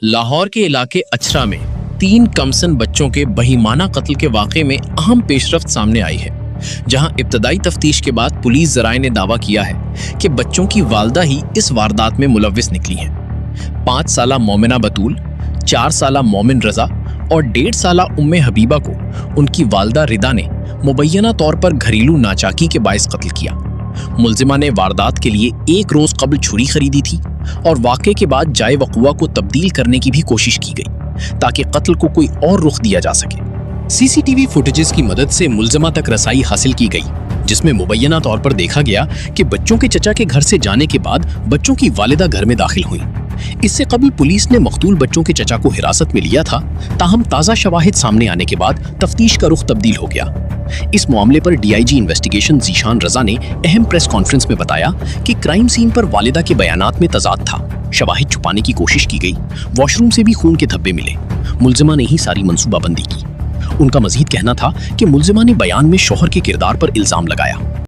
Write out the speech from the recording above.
لاہور کے علاقے اچھرا میں 3 کمسن بچوں کے بہیمانہ قتل کے واقعے میں اہم پیشرفت سامنے آئی ہے، جہاں ابتدائی تفتیش کے بعد پولیس ذرائع نے دعویٰ کیا ہے کہ بچوں کی والدہ ہی اس واردات میں ملوث نکلی ہیں۔ 5 سالہ مومنہ بطول، 4 سالہ مومن رضا اور 1.5 سالہ حبیبہ کو ان کی والدہ ردا نے مبینہ طور پر گھریلو ناچاکی کے باعث قتل کیا۔ ملزمہ نے واردات کے لیے 1 روز قبل چھری خریدی تھی اور واقعے کے بعد جائے وقوع کو تبدیل کرنے کی بھی کوشش کی گئی تاکہ قتل کو کوئی اور رخ دیا جا سکے۔ سی سی ٹی وی فوٹیجز کی مدد سے ملزمہ تک رسائی حاصل کی گئی، جس میں مبینہ طور پر دیکھا گیا کہ بچوں کے چچا کے گھر سے جانے کے بعد بچوں کی والدہ گھر میں داخل ہوئیں۔ اس سے قبل پولیس نے مقتول بچوں کے چچا کو حراست میں لیا تھا، تاہم تازہ شواہد سامنے آنے کے بعد تفتیش کا رخ تبدیل ہو گیا۔ اس معاملے پر D I G investigation Zeeshan Raza نے اہم پریس کانفرنس میں بتایا کہ کرائم سین پر والدہ کے بیانات میں تضاد تھا، شواہد چھپانے کی کوشش کی گئی، واش روم سے بھی خون کے دھبے ملے، ملزمہ نے ہی ساری منصوبہ بندی کی۔ ان کا مزید کہنا تھا کہ ملزمہ نے بیان میں شوہر کے کردار پر الزام لگایا۔